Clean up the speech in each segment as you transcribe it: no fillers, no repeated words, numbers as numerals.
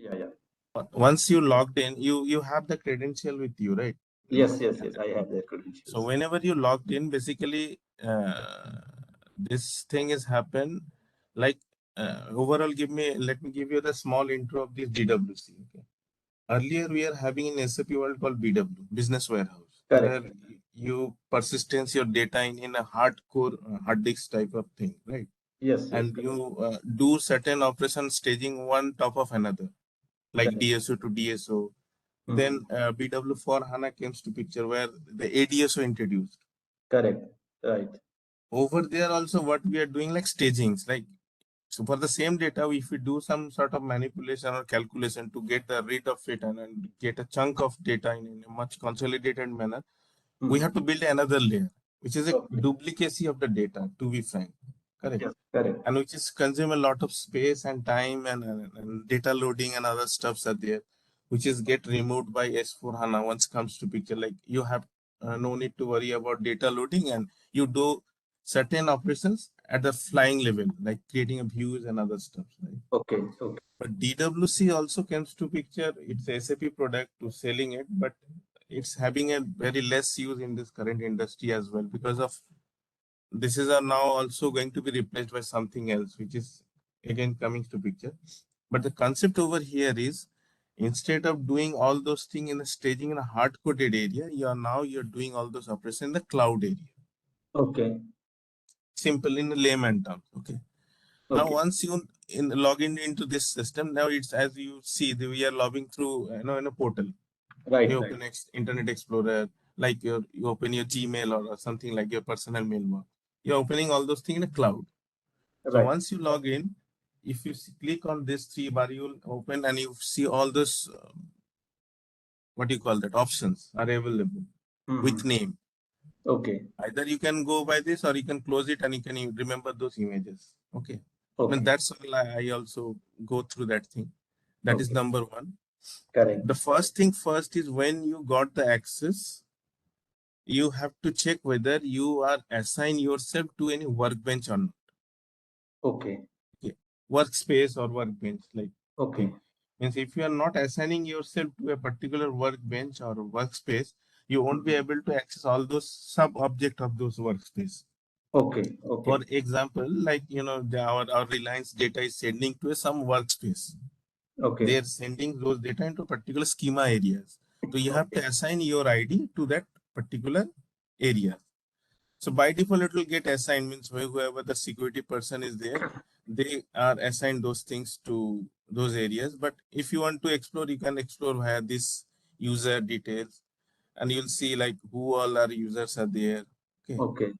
Yeah, yeah. Once you logged in, you have the credential with you, right? Yes, yes, yes. I have the So credentials. whenever you logged in, basically this thing is happen like overall. Let me give you the small intro of this DWC. Okay. Earlier we are having in SAP world called BW, Business Warehouse, Correct. where you persistence your data in a hardcore hard disk type of thing, right? Yes, yes. And you do certain operation staging one top of another, like Correct. DSO to DSO. Hmm. Then BW4 HANA comes to picture where the ADSO introduced. Correct. Right. Over there also what we are doing like stagings, like so for the same data, if we do some sort of manipulation or calculation to get the rid of it and get a chunk of data in a much consolidated manner, we Hmm. have to build another layer, which is a Okay. duplicacy of the data, to be frank. Correct. Yes. Correct. And which is consume a lot of space and time and data loading and other stuffs are there, which is get removed by S4 HANA once comes to picture. Like you have no need to worry about data loading, and you do certain operations at the flying level, like creating a views and other stuff. Right? Okay. Okay. But DWC also comes to picture. It's a SAP product to selling it, but it's having a very less use in this current industry as well because of this is now also going to be replaced by something else, which is again coming to picture. But the concept over here is instead of doing all those things in the staging in a hard coded area, you're doing all those operations in the cloud area. Okay. Simple in layman terms. Okay. Now, Okay. once you log into this system, now it's as you see, we are logging through, in a portal. Right. You Right. open Internet Explorer, like you open your Gmail or something like your personal mailbox. You're opening all those things in a cloud. So Right. once you log in, if you click on this three bar, you will open and you see all this, what do you call that, options are available Hmm. with name. Okay. Either you can go by this or you can close it and you can remember those images. Okay. I mean, Okay. that's all I also go through that thing. That is Okay. number one. Correct. The first thing first is when you got the access, you have to check whether you are assign yourself to any workbench or not. Okay. Okay. Workspace or workbench, like, Okay. okay. Means if you are not assigning yourself to a particular workbench or workspace, you won't be Mhm. able to access all those sub object of those workspace. Okay. For Okay. example, like our Reliance data is sending to some workspace. They Okay. are sending those data into particular schema areas. So you have Okay. to assign your ID to that particular area. So by default, it will get assigned, means whoever the security person is there, they are assigned those things to those areas. But if you want to explore, you can explore via this user details, and you'll see like who all our users are there. Okay. Okay.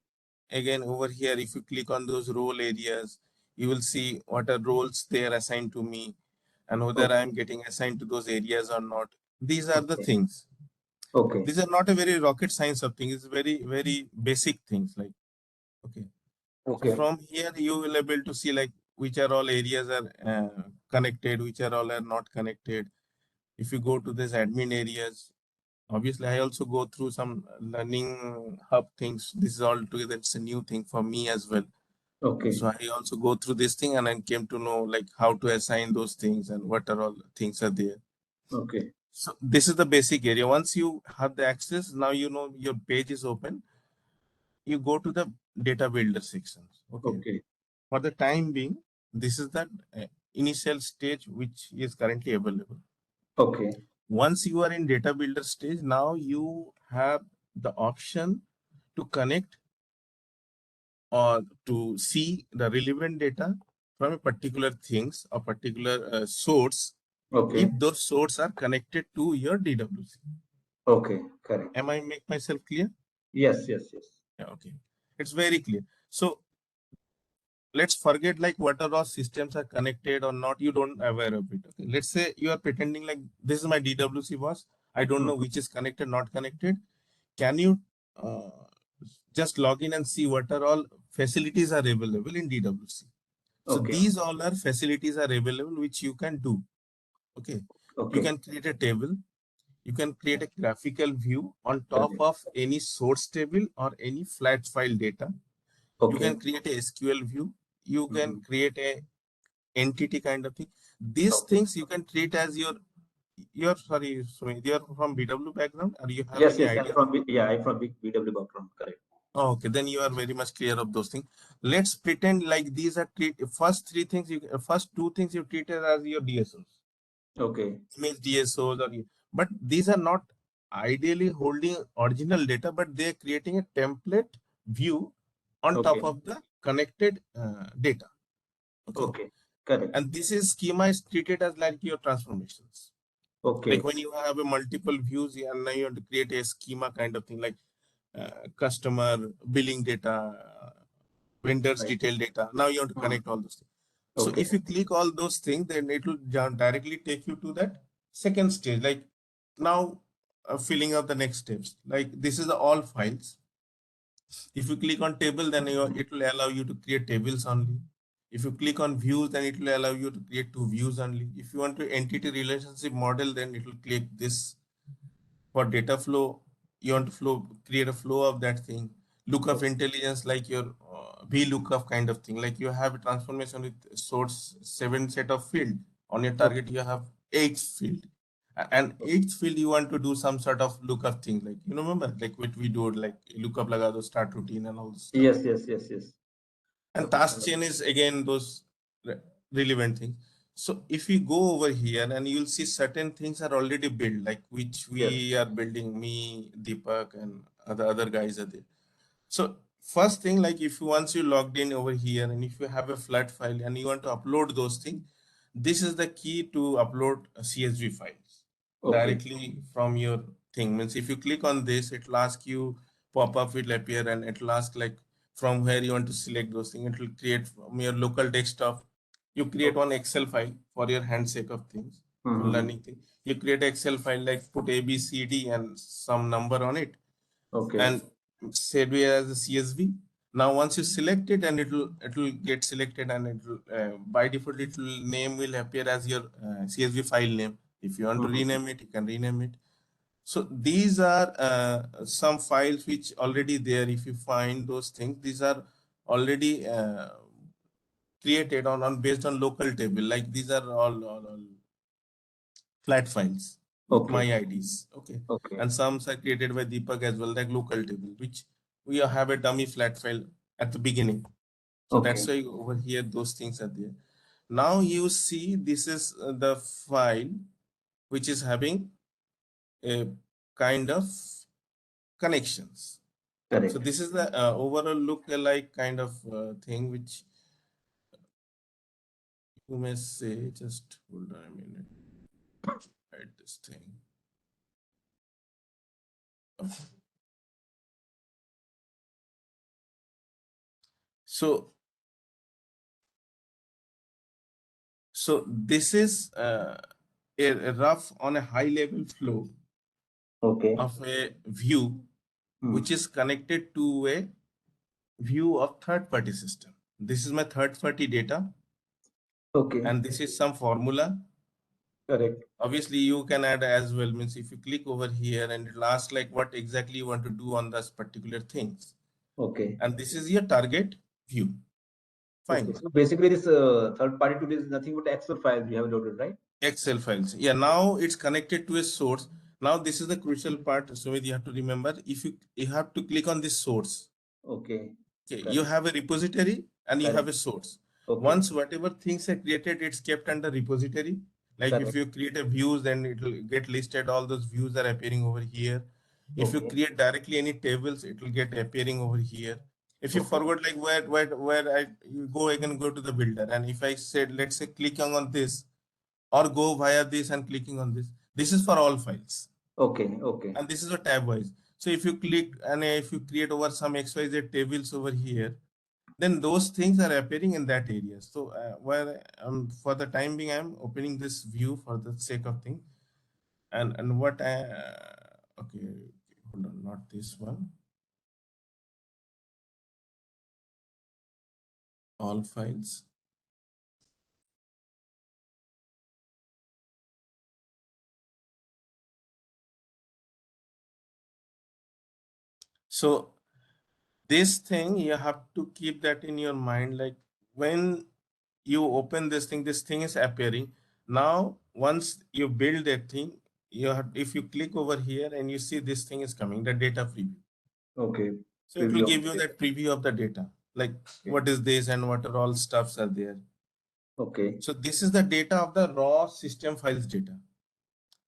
Again, over here, if you click on those role areas, you will see what are roles they are assigned to me and whether I Okay. am getting assigned to those areas or not. These are the Okay. things. Okay. These are not a very rocket science of things. It's very, very basic things like, okay. So Okay. from here, you will able to see like which are all areas are connected, which are all are not connected. If you go to this admin areas, obviously I also go through some learning hub things. This is all together. It's a new thing for me as well. Okay. So I also go through this thing and I came to know like how to assign those things and what are all things are there. Okay. So this is the basic area. Once you have the access, now you know your page is open. You go to the data builder sections. Okay. Okay. For the time being, this is the initial stage which is currently available. Okay. Once you are in data builder stage, now you have the option to connect or to see the relevant data from a particular things or particular source if Okay. those sources are connected to your DWC. Okay. Correct. Am I make myself clear? Yes. Yes. Yes. Yeah, okay. It's very clear. So let's forget like what are all systems are connected or not. You don't aware of it. Okay. Let's say you are pretending like this is my DWC boss. I don't know Mhm. which is connected, not connected. Can you uh, just log in and see what are all facilities are available in DWC? So Okay. these all are facilities are available which you can do. Okay. You Okay. can create a table. You can create a graphical view on top Correct. of any source table or any flat file data. You Okay. can create a SQL view. You can Mhm. create a entity kind of thing. These Okay. things you can treat as your sorry, Sumit, you're from BW background, or you have Yes, any yes, I'm idea? from yeah, I'm from big BW background. Correct. Oh, okay, then you are very much clear of those things. Let's pretend like these are first three things first two things you treated as your DSOs, Okay. image DSOs, but these are not ideally holding original data, but they're creating a template view on top Okay. of the connected data. Okay, Okay. Correct. and this is schema is treated as like your transformations. Like Okay. when you have a multiple views, and now you have to create a schema kind of thing, like customer billing data, vendors Right. detail data. Now you have to Hmm. connect all those things. So Okay. if you click all those things, then it will directly take you to that second stage. Like now filling out the next steps. Like this is the all files. If you click on table, then it will allow you to create tables only. If you click on views, then it will allow you to create two views only. If you want to entity relationship model, then it will click this. For data flow, you want to create a flow of that thing. Lookup Okay. intelligence, like your VLOOKUP kind of thing. Like you have a transformation with source 7 set of field. On your Okay. target, you have 8 field. And 8th field, you want to do some sort of lookup thing. Like, you remember, like what we do, like lookup laga do start routine and all this stuff. Yes, yes, yes, yes. And Okay. task chain is again those relevant things. So if we go over here, and you'll see certain things are already built, like which Yes. we are building, me, Deepak, and other guys are there. So first thing, like if you once you logged in over here, and if you have a flat file and you want to upload those things, this is the key to upload CSV files Okay. directly from your thing. Means if you click on this, it will ask you, pop up will appear, and it will ask like from where you want to select those things. It will create from your local desktop. You create Okay. one Excel file for your handshake of things, for Mm-hmm. learning thing. You create an Excel file, like put A, B, C, D and some number on it, Okay. and save it as a CSV. Now once you select it, and it will get selected, and it will by default it will name will appear as your CSV file name. If you want to Mm-hmm. rename it, you can rename it. So these are some files which already there. If you find those things, these are already created on based on local table. Like these are all flat files with my Okay. IDs. Okay. Okay. And some are created by Deepak as well, like local table, which we have a dummy flat file at the beginning. So Okay. that's why over here, those things are there. Now you see, this is the file which is having a kind of connections. So Correct. this is the overall look alike kind of thing, which you may say, just hold on a minute, write this thing. Okay. So this is a rough on a high level flow Okay. of a view Hmm. which is connected to a view of third party system. This is my third party data, Okay. and this is some formula. Correct. Obviously, you can add as well. Means if you click over here, and it'll ask like what exactly you want to do on this particular things. Okay. And this is your target view. Okay. Fine. So basically, this third party tool is nothing but Excel files we have loaded, right? Excel files. Yeah, now it's connected to a source. Now this is the crucial part. Sumit, you have to remember, if you have to click on this source. Okay. Okay, you Correct. have a repository and you have Correct. a source. Okay. Once whatever things are created, it's kept under repository. Like if Correct. you create a views, then it will get listed. All those views are appearing over here. If you Okay. create directly any tables, it will get appearing over here. If you Okay. forgot like where I you go again, go to the builder, and if I said, let's say clicking on this, or go via this and clicking on this, this is for all files, Okay. Okay. and this is a tab wise. So if you click, and if you create over some XYZ tables over here, then those things are appearing in that area. So where for the time being, I'm opening this view for the sake of thing. And what I okay, hold on, not this one, all files. So this thing, you have to keep that in your mind. Like when you open this thing is appearing. Now, once you build that thing, you have, if you click over here and you see this thing is coming, the data preview. Okay. So it will Preview of give you data. that preview of the data, like Okay. what is this and what are all stuffs are there. Okay. So this is the data of the raw system files data.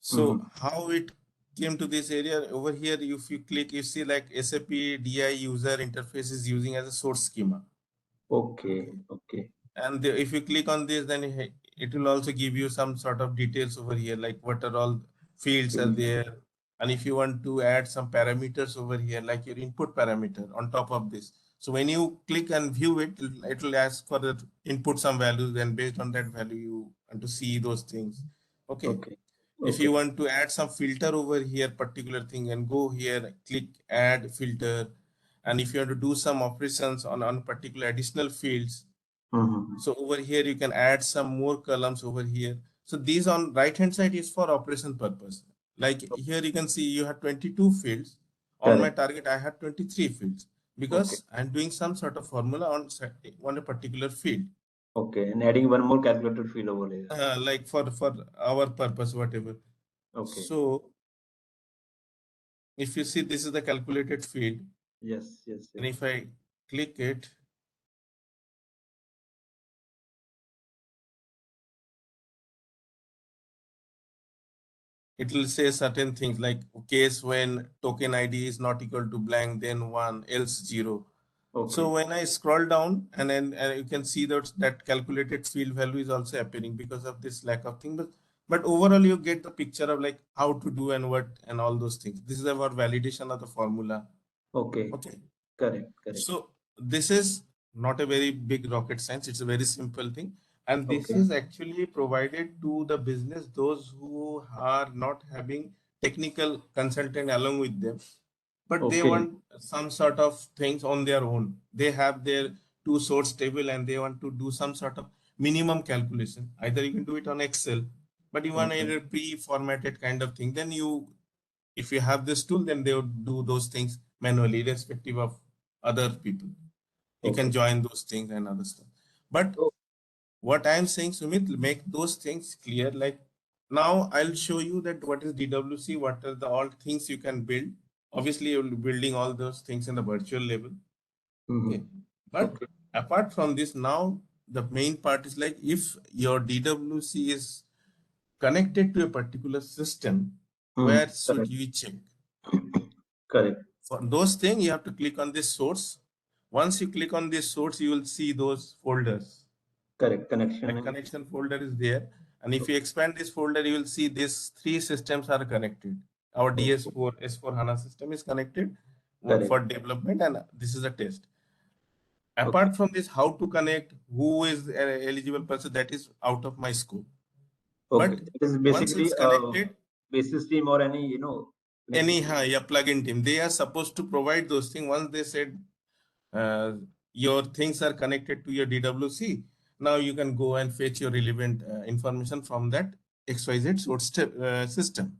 So how it came to this area over here, if you click, you see like SAP DI user interface is using as a source schema. Okay. Okay. And if you click on this, then it will also give you some sort of details over here, like what are all fields are there. And if you want to add some parameters over here, like your input parameter on top of this. So when you click and view it, it will ask for the input some values, and based on that value, you want to see those things. Okay. Okay. If you want to add some filter over here, particular thing, and go here, click add filter. And if you want to do some operations on particular additional fields, so over here you can add some more columns over here. So these on right hand side is for operation purpose. Like here you can see you have 22 fields. On my Correct. target I had 23 fields Okay. because I'm doing some sort of formula on a particular field. Okay. And adding one more calculator field over here. Like for our purpose, whatever. Okay. So if you see, this is the calculated field, Yes. Yes. and Yes. if I click it, it will say certain things like case when token ID is not equal to blank, then 1, else 0. So Okay. when I scroll down, and then you can see that calculated field value is also appearing because of this lack of thing. But overall, you get the picture of like how to do and what and all those things. This is about validation of the formula. Okay. Okay. Correct. Correct. So this is not a very big rocket science. It's a very simple thing. And this Okay. is actually provided to the business, those who are not having technical consultant along with them, but they Okay. want some sort of things on their own. They have their two source table and they want to do some sort of minimum calculation. Either you can do it on Excel, but you want Okay. a pre-formatted kind of thing. Then you, if you have this tool, then they would do those things manually, irrespective of other people. You can Okay. join those things and other stuff. But Oh. what I'm saying, Sumit, make those things clear. Like now I'll show you that what is DWC, what are the all things you can build. Obviously, you're building all those things in the virtual level. Okay. But Okay. apart from this, now the main part is like if your DWC is connected to a particular system, where should Correct. you check? Correct. For those things, you have to click on this source. Once you click on this source, you will see those folders. Correct. Connection. Like connection folder is there. And if you expand this folder, you will see these three systems are connected. Our Okay. DS4, S4 HANA system is connected Correct. for development, and this is a test. Okay. Apart from this, how to connect, who is an eligible person, that is out of my scope. Okay. But It is once basically it's connected, basis team or any, any connected team. plugin team, they are supposed to provide those things. Once they said uh, your things are connected to your DWC, now you can go and fetch your relevant information from that XYZ source system.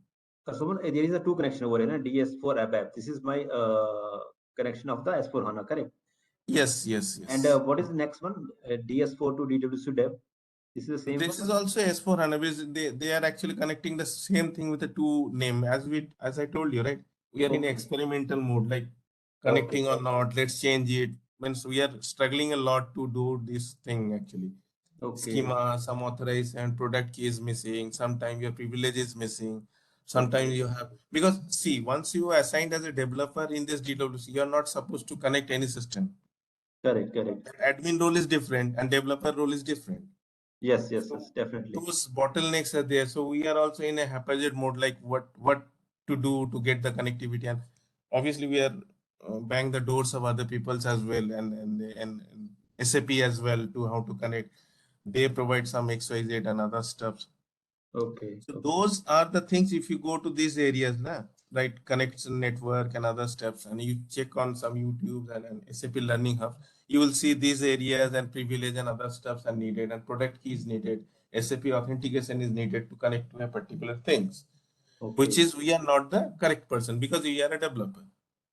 Customer, there is a two connection over here, DS4 app. This is my connection of the S4 HANA, correct? Yes, yes, And yes. what is the next one? DS4 to DWC dev. This is the same This is one? also S4 HANA. They are actually connecting the same thing with the two name, as I told you, right? We are in Okay. experimental mode, like Okay. connecting or not. Let's change it. Means we are struggling a lot to do this thing actually. Okay. Schema, some authorized and product key is missing. Sometimes your privilege is missing. Okay. Sometimes you have, because see, once you are assigned as a developer in this DWC, you are not supposed to connect any system. Correct. Correct. Admin role is different and developer role is different. Yes. Yes. So Yes. Definitely. those bottlenecks are there. So we are also in a haphazard mode, like what to do to get the connectivity, and obviously we are bang the doors of other people's as well, and SAP as well to how to connect. They provide some XYZ and other stuff. Okay. So Okay. those are the things. If you go to these areas, right, connection network and other steps, and you check on some YouTube and SAP Learning Hub, you will see these areas and privilege and other stuffs are needed, and product key is needed. SAP authentication is needed to connect to a particular things, which Okay. is we are not the correct person because we are a developer.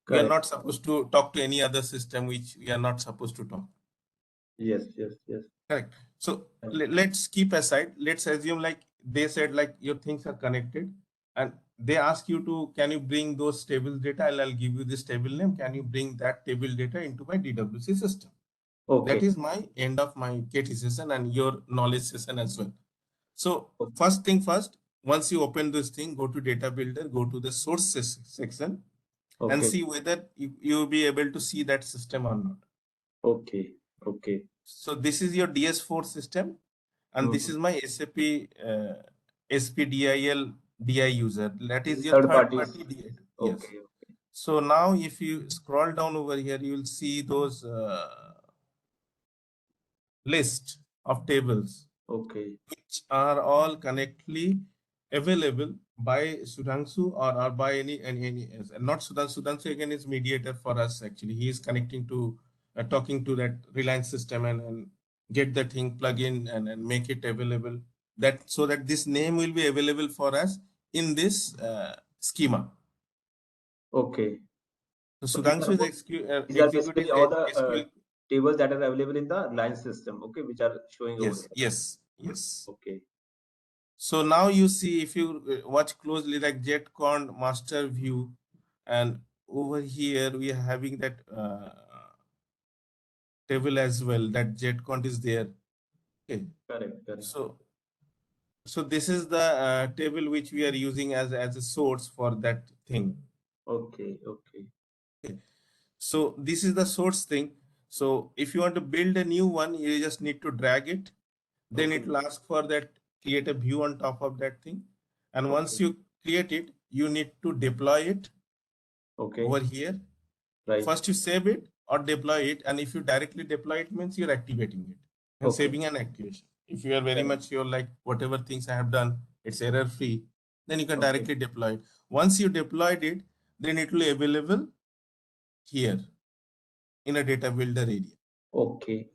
We are Correct. not supposed to talk to any other system which we are not supposed to talk. Yes. Yes. Yes. Correct. So let's keep aside, let's assume like they said like your things are connected and they ask you to, can you bring those table data? I'll give you this table name. Can you bring that table data into my DWC system? Okay. That is my end of my KT session and your knowledge session as well. So first thing first, once you open this thing, go to data builder, go to the source section and see whether you'll be able to see that system or not. Okay. Okay. So this is your DS4 system and this is my SAP SPDIL DI user. That is your third party DI. Yes. Okay. So now if you scroll down over here, you will see those list of tables. Okay. Which are all connectly available by Sudhanshu or by any not Sudhanshu again is mediator for us actually. He is connecting to talking to that Reliance system and get the thing plug in and make it available, that so that this name will be available for us in this schema. Okay. So Sudhanshu is these are basically all the SQL tables that are available in the Reliance system. Okay, which are showing over here. Yes. Okay. So now you see, if you watch closely, like JetCon master view, and over here we are having that table as well, that JetCon is there. Okay. Correct. So this is the table which we are using as a source for that thing. Okay. So this is the source thing. So if you want to build a new one, you just need to drag it. Then it will ask for that, create a view on top of that thing. And once you create it, you need to deploy it over here. Right. First you save it or deploy it. And if you directly deploy it, means you're activating it and saving an activation. If you are very much sure, like whatever things I have done, it's error free, then you can directly deploy it. Once you deployed it, then it will be available here in a data builder area. Okay.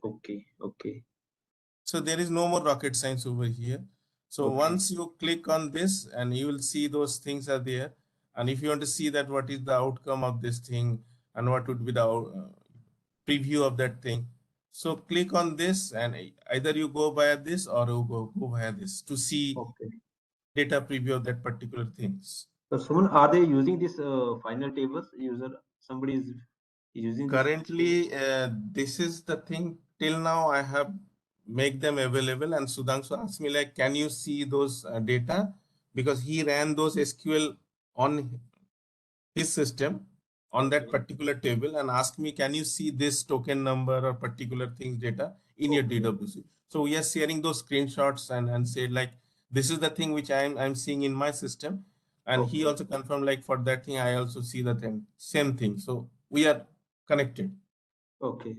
So there is no more rocket science over here. So once you click on this, and you will see those things are there. And if you want to see that what is the outcome of this thing and what would be the preview of that thing, so click on this and either you go via this or you go via this to see data preview of that particular things. So someone, are they using this final tables? Somebody is using this? Currently, this is the thing. Till now, I have make them available, and Sudhanshu asked me like, can you see those data? Because he ran those SQL on his system on that particular table and asked me, can you see this token number or particular things data in your DWC? So we are sharing those screenshots and said like, this is the thing which I'm seeing in my system. And he also confirmed like, for that thing, I also see the same thing. So we are connected. Okay.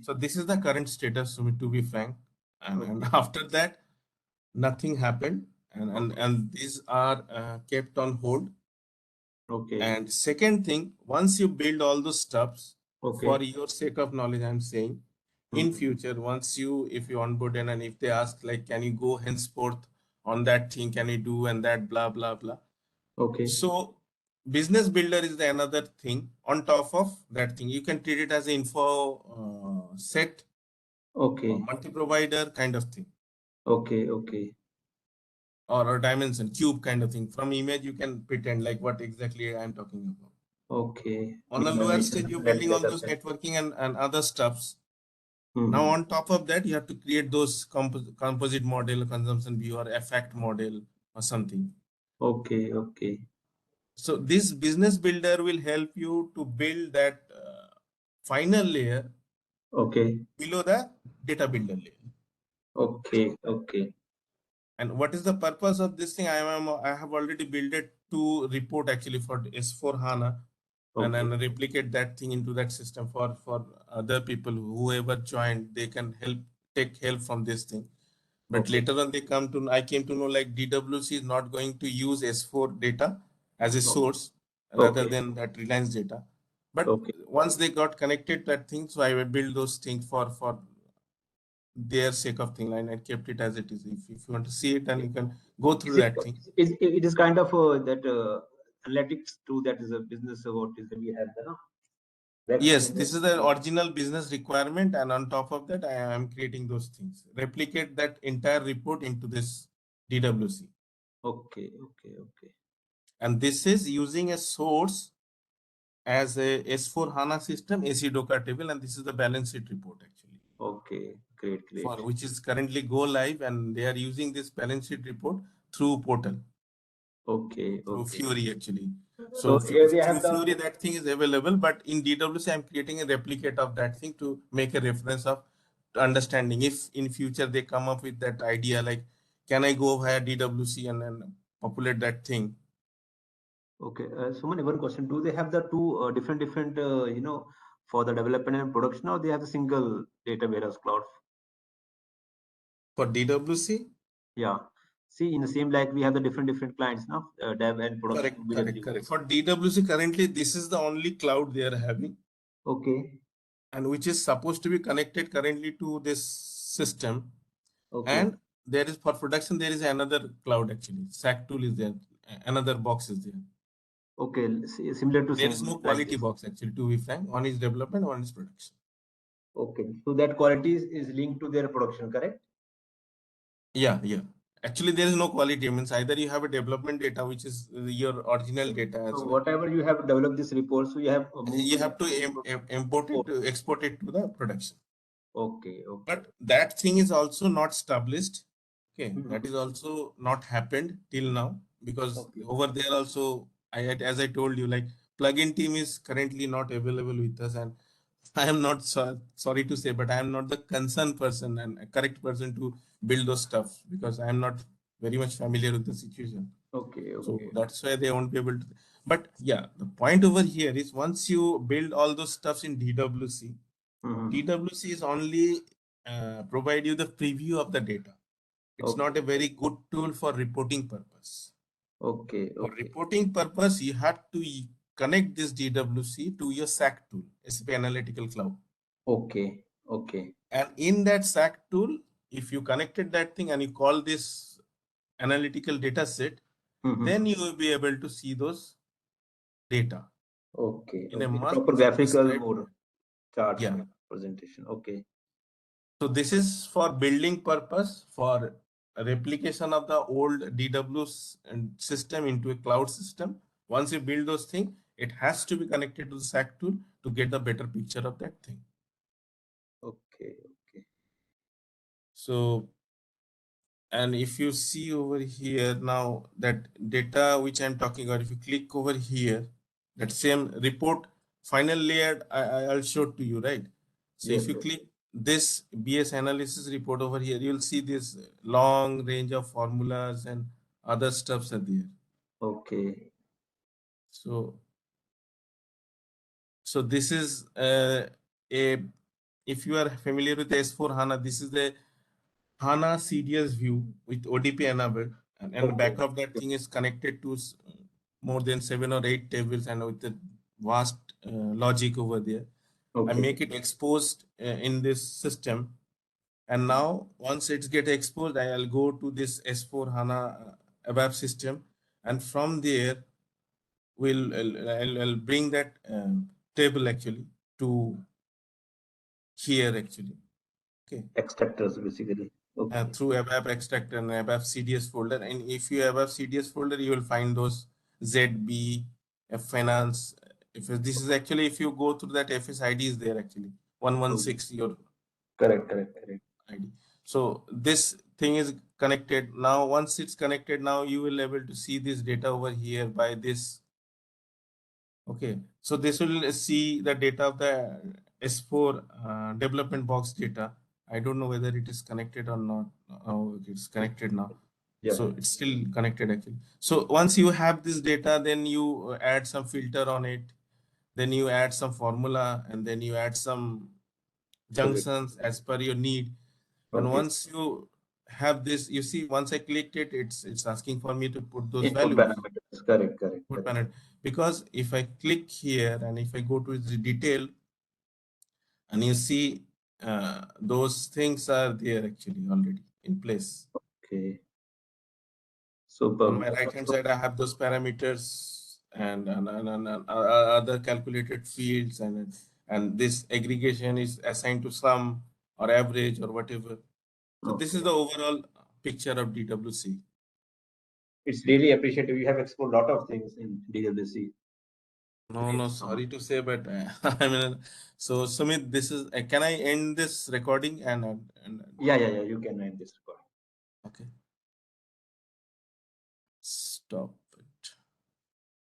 So this is the current status, to be frank. And after that, nothing happened. And these are kept on hold. And second thing, once you build all those stuffs, for your sake of knowledge, I'm saying, in future, once if you onboard and if they ask like, can you go henceforth on that thing, can you do and that blah blah blah. So business builder is the another thing on top of that thing. You can treat it as an info set, multi-provider kind of thing. Or a dimension cube kind of thing. From image, you can pretend like what exactly I'm talking about. On the lower stage, you're building all those networking and other stuffs. Now, on top of that, you have to create those composite model, consumption view, or effect model, or something. So this business builder will help you to build that final layer below the data builder layer. And what is the purpose of this thing? I have already built it to report actually for S4 HANA and then replicate that thing into that system for other people, whoever joined, they can take help from this thing. But later on I came to know like DWC is not going to use S4 data as a source rather than that Reliance data. But once they got connected to that thing, so I will build those things for their sake of thing line and kept it as it is. If you want to see it, and you can go through that thing. It is kind of that analytics tool that is a business what is we have there. Yes, this is the original business requirement, and on top of that, I am creating those things. Replicate that entire report into this DWC. Okay. And this is using a source as a S4 HANA system, AC Docker table, and this is the balance sheet report actually. Okay. Great. For which is currently go live, and they are using this balance sheet report through portal. Okay. Through Fury actually. So So here they through have the. Fury, that thing is available, but in DWC, I'm creating a replicate of that thing to make a reference of understanding. If in future they come up with that idea, like, can I go via DWC and then populate that thing? Okay. Suman, one question. Do they have the two different, for the development and production, or they have a single data warehouse cloud? For DWC? Yeah. See, in the same like we have the different clients now, dev and production. Correct. For DWC, currently, this is the only cloud they are having. Okay. And which is supposed to be connected currently to this system. Okay. And there is for production, there is another cloud actually. SAC tool is there. Another box is there. Okay. Similar to There same is no like quality this. box actually, to be frank. One is development, one is production. Okay. So that quality is linked to their production, correct? Yeah. Actually, there is no quality. It means either you have a development data, which is your original data as So well. whatever you have developed this report, so you have You have to import it, to export it to the production. Okay. But that thing is also not established. Okay, Mhm. that is also not happened till now, because Okay. over there also, as I told you, like, plugin team is currently not available with us, and I am not sorry to say, but I am not the concerned person and a correct person to build those stuff, because I am not very much familiar with the situation. Okay. So that's why they won't be able to. But yeah, the point over here is, once you build all those stuffs in DWC, DWC is only provide you the preview of the data. It's not a very good tool for reporting purpose. Okay. For reporting purpose, you have to connect this DWC to your SAC tool, SAP Analytical Cloud. Okay. And in that SAC tool, if you connected that thing and you call this analytical data set, then you will be able to see those data. Okay. In a Proper much graphical described. more charts Yeah. presentation. Okay. So this is for building purpose, for replication of the old DW system into a cloud system. Once you build those things, it has to be connected to the SAC tool to get the better picture of that thing. Okay. So, and if you see over here now, that data which I'm talking about, if you click over here, that same report final layer I'll show to you, right? So if you click this BS analysis report over here, you'll see this long range of formulas and other stuffs are there. Okay. So this is if you are familiar with S4 HANA, this is the HANA CDS view with ODP enabled, and back of that thing is connected to more than 7 or 8 tables, and with the vast logic over there. I make it exposed in this system, and now once it gets exposed, I'll go to this S4 HANA ABAP system, and from there I'll bring that table actually to here actually. Okay. Extractors basically. Okay. Through ABAP extractor and ABAP CDS folder, and if you have a CDS folder, you will find those ZB, finance. If this is actually, if you go through that, FSID is there actually 116 your Correct. ID. So this thing is connected now. Once it's connected, now you will able to see this data over here by this. Okay, so this will see the data of the S4 development box data. I don't know whether it is connected or not. Oh, it's connected now. Yeah. So it's still connected actually. So once you have this data, then you add some filter on it. Then you add some formula, and then you add some junctions as per your need. And once you have this, you see, once I clicked it, it's asking for me to put those Input values. parameters. Correct. Because if I click here and if I go to the detail, and you see those things are there actually already in place. Okay. So on my right hand side, I have those parameters and other calculated fields, and and this aggregation is assigned to sum or average or whatever. So this is the overall picture of DWC. It's really appreciative. You have explored a lot of things in DWC. No, sorry to say, but I mean, so Sumit, this is. Can I end this recording and Yeah. You can end this recording. okay, stop.